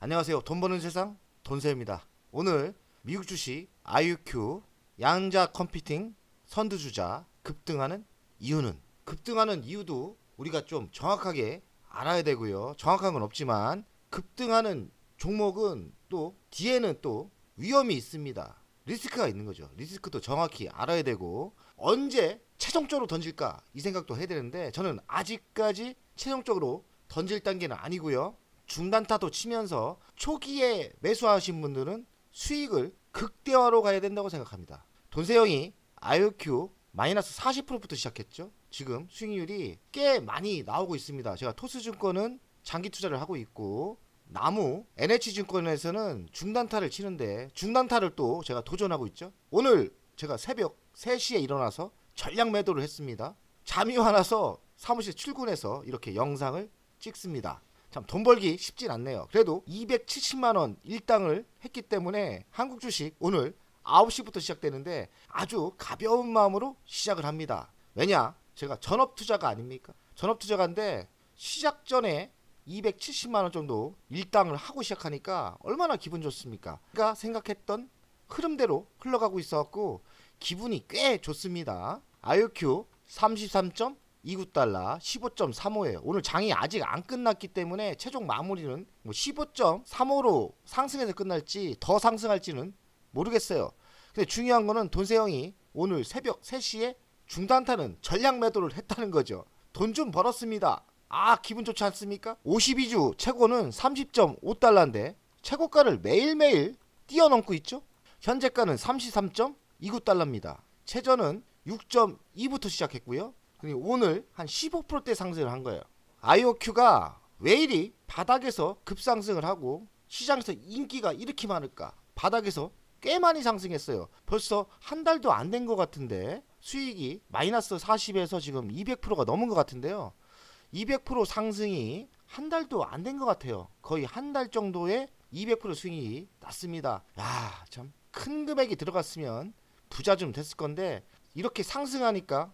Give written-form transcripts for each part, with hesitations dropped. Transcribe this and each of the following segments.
안녕하세요. 돈 버는 세상 돈세입니다. 오늘 미국 주식 IOQ 양자 컴퓨팅 선두주자 급등하는 이유는, 급등하는 이유도 우리가 좀 정확하게 알아야 되고요. 정확한 건 없지만 급등하는 종목은 또 뒤에는 또 위험이 있습니다. 리스크가 있는 거죠. 리스크도 정확히 알아야 되고 언제 최종적으로 던질까 이 생각도 해야 되는데, 저는 아직까지 최종적으로 던질 단계는 아니고요. 중단타도 치면서 초기에 매수하신 분들은 수익을 극대화로 가야 된다고 생각합니다. 돈세형이 IOQ 마이너스 40%부터 시작했죠. 지금 수익률이 꽤 많이 나오고 있습니다. 제가 토스증권은 장기 투자를 하고 있고 나무 NH증권에서는 중단타를 치는데 중단타를 또 제가 도전하고 있죠. 오늘 제가 새벽 3시에 일어나서 전량 매도를 했습니다. 잠이 화나서 사무실 출근해서 이렇게 영상을 찍습니다. 참 돈 벌기 쉽진 않네요. 그래도 270만원 일당을 했기 때문에 한국 주식 오늘 9시부터 시작되는데 아주 가벼운 마음으로 시작을 합니다. 왜냐? 제가 전업투자가 아닙니까? 전업투자가인데 시작 전에 270만원 정도 일당을 하고 시작하니까 얼마나 기분 좋습니까? 제가 생각했던 흐름대로 흘러가고 있어갖고 기분이 꽤 좋습니다. IOQ 33.29달러 15.35예요. 오늘 장이 아직 안 끝났기 때문에 최종 마무리는 15.35로 상승해서 끝날지 더 상승할지는 모르겠어요. 근데 중요한 거는 돈세형이 오늘 새벽 3시에 중단타는 전량 매도를 했다는 거죠. 돈 좀 벌었습니다. 아, 기분 좋지 않습니까? 52주 최고는 30.5달러인데 최고가를 매일매일 뛰어넘고 있죠. 현재가는 33.29달러입니다. 최저는 6.2부터 시작했고요. 그리고 오늘 한 15%대 상승을 한 거예요. IOQ가 왜 이리 바닥에서 급상승을 하고 시장에서 인기가 이렇게 많을까? 바닥에서 꽤 많이 상승했어요. 벌써 한 달도 안 된 것 같은데 수익이 마이너스 40에서 지금 200%가 넘은 것 같은데요. 200% 상승이 한 달도 안 된 것 같아요. 거의 한 달 정도의 200% 수익이 났습니다. 야, 참 큰 금액이 들어갔으면 부자 좀 됐을 건데 이렇게 상승하니까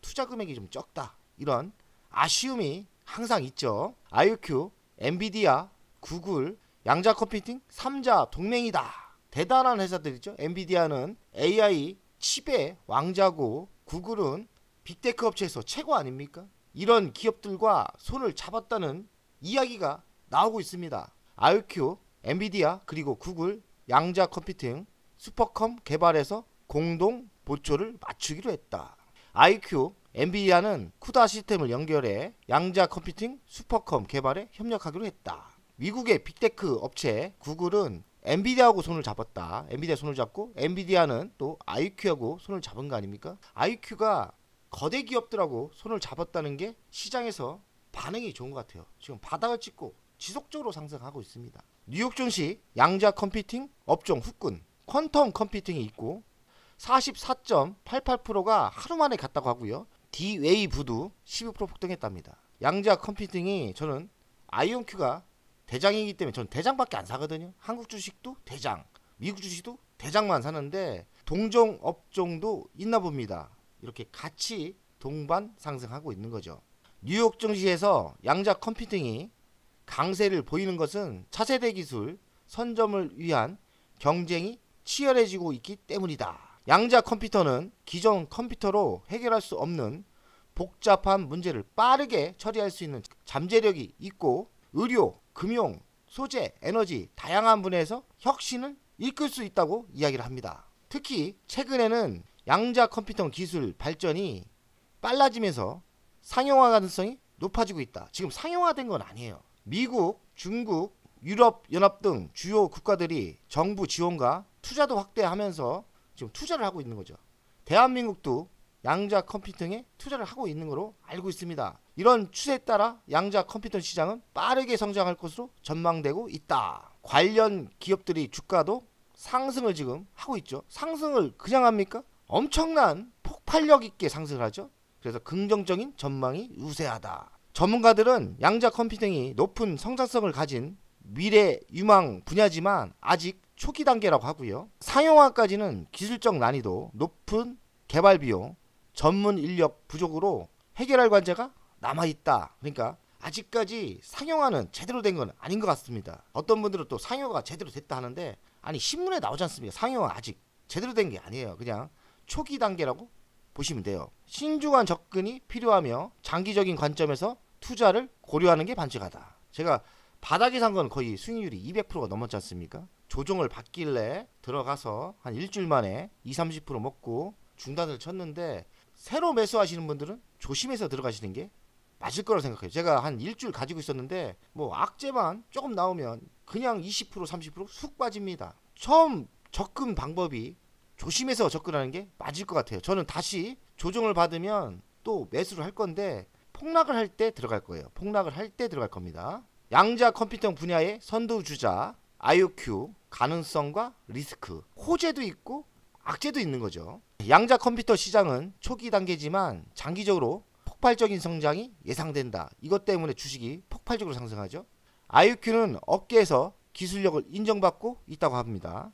투자 금액이 좀 적다, 이런 아쉬움이 항상 있죠. IOQ, 엔비디아, 구글, 양자 컴퓨팅 3자 동맹이다. 대단한 회사들이죠. 엔비디아는 AI 칩의 왕자고 구글은 빅테크 업체에서 최고 아닙니까? 이런 기업들과 손을 잡았다는 이야기가 나오고 있습니다. IOQ, 엔비디아 그리고 구글, 양자 컴퓨팅, 슈퍼컴 개발해서 공동 보초를 맞추기로 했다. IOQ, 엔비디아는 쿠다 시스템을 연결해 양자 컴퓨팅, 슈퍼컴 개발에 협력하기로 했다. 미국의 빅테크 업체 구글은 엔비디아하고 손을 잡았다. 엔비디아 손을 잡고 엔비디아는 또 IOQ하고 손을 잡은 거 아닙니까? IOQ가 거대 기업들하고 손을 잡았다는 게 시장에서 반응이 좋은 것 같아요. 지금 바닥을 찍고 지속적으로 상승하고 있습니다. 뉴욕 증시 양자 컴퓨팅 업종 후끈, 퀀텀 컴퓨팅이 있고 44.88%가 하루 만에 갔다고 하고요. D웨이브도 12% 폭등했답니다. 양자 컴퓨팅이, 저는 IOQ가 대장이기 때문에 저는 대장밖에 안 사거든요. 한국 주식도 대장, 미국 주식도 대장만 사는데 동종 업종도 있나 봅니다. 이렇게 같이 동반 상승하고 있는 거죠. 뉴욕 증시에서 양자 컴퓨팅이 강세를 보이는 것은 차세대 기술 선점을 위한 경쟁이 치열해지고 있기 때문이다. 양자 컴퓨터는 기존 컴퓨터로 해결할 수 없는 복잡한 문제를 빠르게 처리할 수 있는 잠재력이 있고 의료, 금융, 소재, 에너지 다양한 분야에서 혁신을 이끌 수 있다고 이야기를 합니다. 특히 최근에는 양자 컴퓨터 기술 발전이 빨라지면서 상용화 가능성이 높아지고 있다. 지금 상용화된 건 아니에요. 미국, 중국, 유럽연합 등 주요 국가들이 정부 지원과 투자도 확대하면서 지금 투자를 하고 있는 거죠. 대한민국도 양자 컴퓨팅에 투자를 하고 있는 것으로 알고 있습니다. 이런 추세에 따라 양자 컴퓨터 시장은 빠르게 성장할 것으로 전망되고 있다. 관련 기업들이 주가도 상승을 지금 하고 있죠. 상승을 그냥 합니까? 엄청난 폭발력 있게 상승을 하죠. 그래서 긍정적인 전망이 우세하다. 전문가들은 양자 컴퓨팅이 높은 성장성을 가진 미래 유망 분야지만 아직 초기 단계라고 하고요. 상용화까지는 기술적 난이도, 높은 개발 비용, 전문 인력 부족으로 해결할 관제가 남아있다. 그러니까 아직까지 상용화는 제대로 된 건 아닌 것 같습니다. 어떤 분들은 또 상용화가 제대로 됐다 하는데, 아니 신문에 나오지 않습니까? 상용화 아직 제대로 된 게 아니에요. 그냥 초기 단계라고 보시면 돼요. 신중한 접근이 필요하며 장기적인 관점에서 투자를 고려하는 게 반칙하다. 제가 바닥에 산 건 거의 수익률이 200%가 넘었지 않습니까? 조정을 받길래 들어가서 한 일주일 만에 20-30% 먹고 중단을 쳤는데, 새로 매수하시는 분들은 조심해서 들어가시는 게 맞을 거라고 생각해요. 제가 한 일주일 가지고 있었는데 뭐 악재만 조금 나오면 그냥 20%-30% 빠집니다. 처음 접근 방법이 조심해서 접근하는 게 맞을 것 같아요. 저는 다시 조정을 받으면 또 매수를 할 건데 폭락을 할 때 들어갈 거예요. 폭락을 할 때 들어갈 겁니다. 양자 컴퓨터 분야의 선두주자 IOQ, 가능성과 리스크, 호재도 있고 악재도 있는 거죠. 양자 컴퓨터 시장은 초기 단계지만 장기적으로 폭발적인 성장이 예상된다. 이것 때문에 주식이 폭발적으로 상승하죠. IOQ는 업계에서 기술력을 인정받고 있다고 합니다.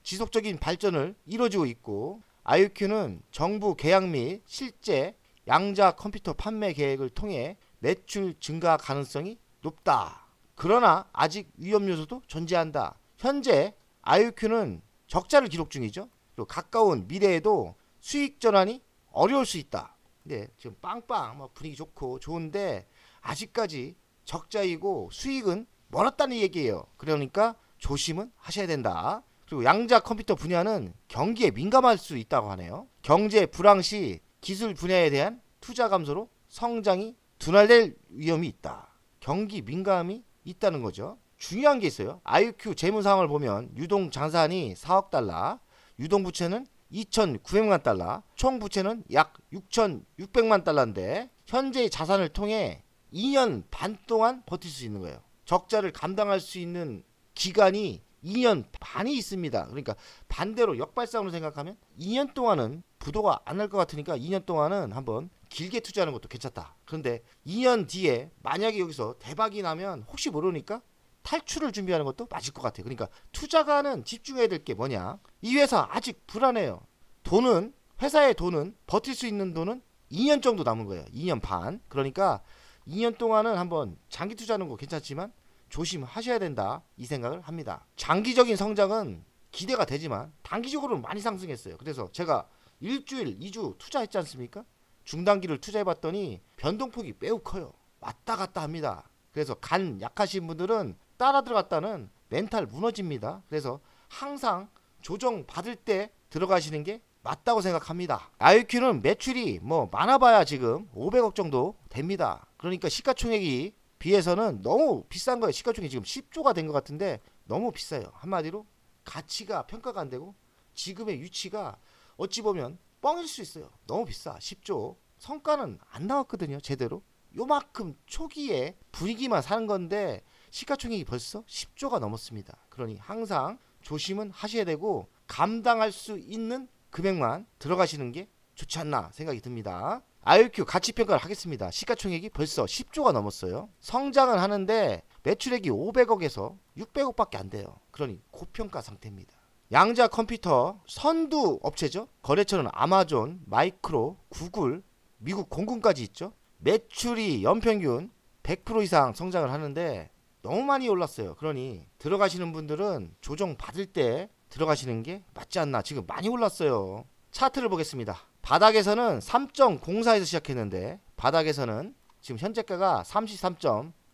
지속적인 발전을 이루어지고 있고, IOQ는 정부 계약 및 실제 양자 컴퓨터 판매 계획을 통해 매출 증가 가능성이 높다. 그러나 아직 위험 요소도 존재한다. 현재 IOQ는 적자를 기록 중이죠. 그리고 가까운 미래에도 수익 전환이 어려울 수 있다. 네, 지금 빵빵 분위기 좋고 좋은데 아직까지 적자이고 수익은 멀었다는 얘기예요. 그러니까 조심은 하셔야 된다. 그리고 양자 컴퓨터 분야는 경기에 민감할 수 있다고 하네요. 경제 불황 시 기술 분야에 대한 투자 감소로 성장이 둔화될 위험이 있다. 경기 민감이 있다는 거죠. 중요한 게 있어요. IOQ 재무 상황을 보면 유동 자산이 4억 달러, 유동 부채는 2,900만 달러, 총 부채는 약 6,600만 달러인데 현재의 자산을 통해 2년 반 동안 버틸 수 있는 거예요. 적자를 감당할 수 있는 기간이 2년 반이 있습니다. 그러니까 반대로 역발상으로 생각하면 2년 동안은 부도가 안 날 것 같으니까 2년 동안은 한번 길게 투자하는 것도 괜찮다. 그런데 2년 뒤에 만약에 여기서 대박이 나면 혹시 모르니까 탈출을 준비하는 것도 맞을 것 같아요. 그러니까 투자가는 집중해야 될 게 뭐냐? 이 회사 아직 불안해요. 돈은, 회사의 돈은, 버틸 수 있는 돈은 2년 정도 남은 거예요. 2년 반. 그러니까 2년 동안은 한번 장기 투자하는 거 괜찮지만 조심하셔야 된다, 이 생각을 합니다. 장기적인 성장은 기대가 되지만 단기적으로는 많이 상승했어요. 그래서 제가 일주일, 2주 투자했지 않습니까? 중단기를 투자해봤더니 변동폭이 매우 커요. 왔다 갔다 합니다. 그래서 간 약하신 분들은 따라 들어갔다는 멘탈 무너집니다. 그래서 항상 조정 받을 때 들어가시는 게 맞다고 생각합니다. IOQ는 매출이 많아봐야 지금 500억 정도 됩니다. 그러니까 시가총액이 비해서는 너무 비싼 거예요. 시가총액이 지금 10조가 된 것 같은데 너무 비싸요. 한마디로 가치가 평가가 안 되고 지금의 유치가 어찌 보면 뻥일 수 있어요. 너무 비싸. 10조. 성과는 안 나왔거든요. 제대로. 요만큼 초기에 분위기만 사는 건데 시가총액이 벌써 10조가 넘었습니다. 그러니 항상 조심은 하셔야 되고 감당할 수 있는 금액만 들어가시는 게 좋지 않나 생각이 듭니다. IOQ 가치평가를 하겠습니다. 시가총액이 벌써 10조가 넘었어요. 성장은 하는데 매출액이 500억에서 600억밖에 안 돼요. 그러니 고평가 상태입니다. 양자 컴퓨터 선두 업체죠. 거래처는 아마존, 마이크로, 구글, 미국 공군까지 있죠. 매출이 연평균 100% 이상 성장을 하는데 너무 많이 올랐어요. 그러니 들어가시는 분들은 조정 받을 때 들어가시는 게 맞지 않나. 지금 많이 올랐어요. 차트를 보겠습니다. 바닥에서는 3.04에서 시작했는데 바닥에서는 지금 현재가가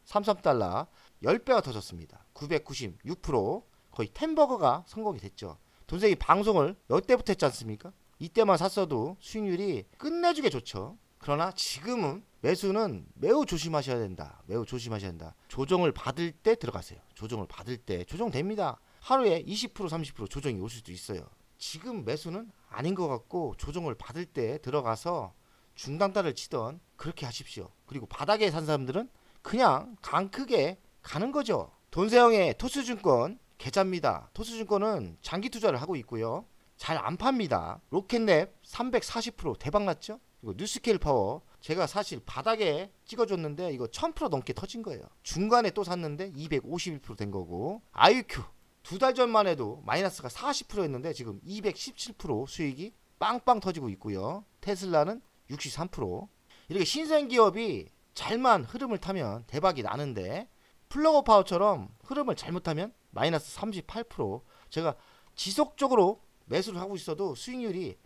33.33달러 10배가 더 졌습니다. 996%. 거의 템버거가 성공이 됐죠. 돈세기 방송을 이때부터 했지 않습니까? 이때만 샀어도 수익률이 끝내주게 좋죠. 그러나 지금은 매수는 매우 조심하셔야 된다. 매우 조심하셔야 된다. 조정을 받을 때 들어가세요. 조정을 받을 때 조정됩니다. 하루에 20% 30% 조정이 올 수도 있어요. 지금 매수는 아닌 것 같고 조정을 받을 때 들어가서 중단가를 치던 그렇게 하십시오. 그리고 바닥에 산 사람들은 그냥 강 크게 가는 거죠. 돈세영의 토스증권 계좌입니다. 토스증권은 장기 투자를 하고 있고요. 잘 안 팝니다. 로켓랩 340% 대박났죠. 그리고 뉴스케일 파워 제가 사실 바닥에 찍어줬는데 이거 1000% 넘게 터진 거예요. 중간에 또 샀는데 251% 된 거고, IOQ 2달 전만 해도 마이너스가 40%였는데 지금 217% 수익이 빵빵 터지고 있고요. 테슬라는 63%. 이렇게 신생기업이 잘만 흐름을 타면 대박이 나는데 플러그 파워처럼 흐름을 잘못하면 마이너스 38%. 제가 지속적으로 매수를 하고 있어도 수익률이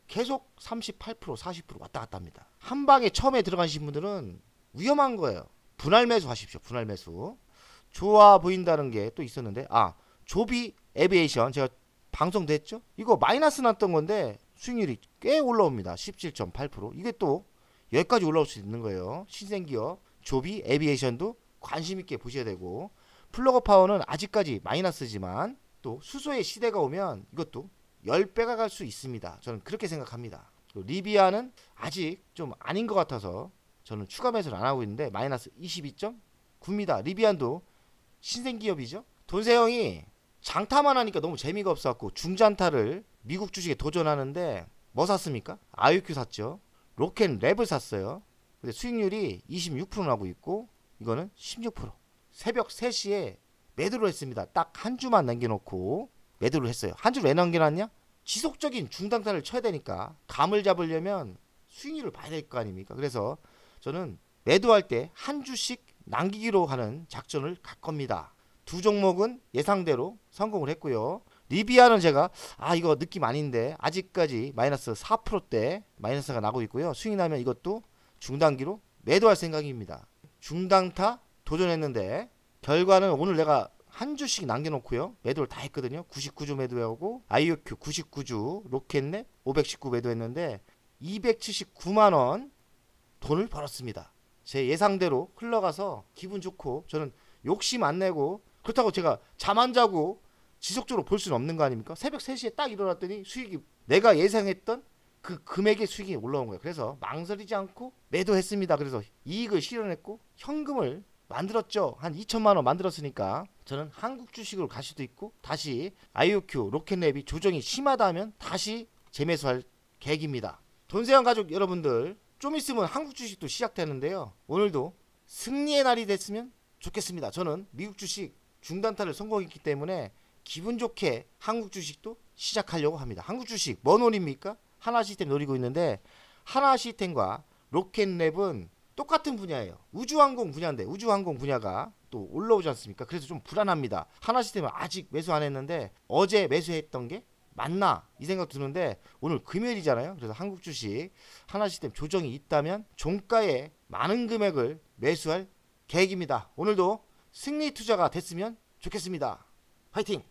계속 38% 40% 왔다 갔다 합니다. 한 방에 처음에 들어가신 분들은 위험한 거예요. 분할 매수 하십시오. 분할 매수. 좋아 보인다는 게 또 있었는데, 조비 에비에이션 제가 방송도 했죠. 이거 마이너스 났던 건데 수익률이 꽤 올라옵니다. 17.8%. 이게 또 여기까지 올라올 수 있는 거예요. 신생기업 조비 에비에이션도 관심 있게 보셔야 되고, 플러그 파워는 아직까지 마이너스지만 또 수소의 시대가 오면 이것도 10배가 갈 수 있습니다. 저는 그렇게 생각합니다. 리비아는 아직 좀 아닌 것 같아서 저는 추가 매수를 안 하고 있는데 마이너스 22.9입니다. 리비안도 신생기업이죠. 돈세형이 장타만 하니까 너무 재미가 없어갖고 중장타를 미국 주식에 도전하는데 뭐 샀습니까? 아이큐 샀죠. 로켓랩을 샀어요. 근데 수익률이 26% 나고 있고 이거는 16%. 새벽 3시에 매도를 했습니다. 딱 한 주만 남겨놓고 매도를 했어요. 한 주를 왜 남겨놨냐? 지속적인 중단타를 쳐야 되니까 감을 잡으려면 수익률을 봐야 될 거 아닙니까? 그래서 저는 매도할 때 한 주씩 남기기로 하는 작전을 갈 겁니다. 두 종목은 예상대로 성공을 했고요. 리비아는 제가 이거 느낌 아닌데 아직까지 마이너스 4%대 마이너스가 나고 있고요. 수익 나면 이것도 중단기로 매도할 생각입니다. 중단타 도전했는데 결과는 오늘 내가 한 주씩 남겨놓고요. 매도를 다 했거든요. 99주 매도하고 IOQ 99주, 로켓넷 519 매도했는데 279만원 돈을 벌었습니다. 제 예상대로 흘러가서 기분 좋고 저는 욕심 안 내고, 그렇다고 제가 잠 안 자고 지속적으로 볼 수는 없는 거 아닙니까? 새벽 3시에 딱 일어났더니 수익이 내가 예상했던 그 금액의 수익이 올라온 거예요. 그래서 망설이지 않고 매도했습니다. 그래서 이익을 실현했고 현금을 만들었죠. 한 2천만원 만들었으니까 저는 한국 주식으로 갈 수도 있고, 다시 IOQ 로켓랩이 조정이 심하다 하면 다시 재매수할 계획입니다. 돈세형 가족 여러분들, 좀 있으면 한국 주식도 시작되는데요. 오늘도 승리의 날이 됐으면 좋겠습니다. 저는 미국 주식 중단타를 성공했기 때문에 기분 좋게 한국 주식도 시작하려고 합니다. 한국 주식 뭐 노립니까? 하나시스템 노리고 있는데, 하나시스템과 로켓랩은 똑같은 분야예요. 우주항공 분야인데 우주항공 분야가 또 올라오지 않습니까? 그래서 좀 불안합니다. 하나시스템은 아직 매수 안 했는데 어제 매수했던 게 맞나 이 생각 드는데, 오늘 금요일이잖아요. 그래서 한국 주식 하나시스템 조정이 있다면 종가에 많은 금액을 매수할 계획입니다. 오늘도 승리 투자가 됐으면 좋겠습니다. 화이팅!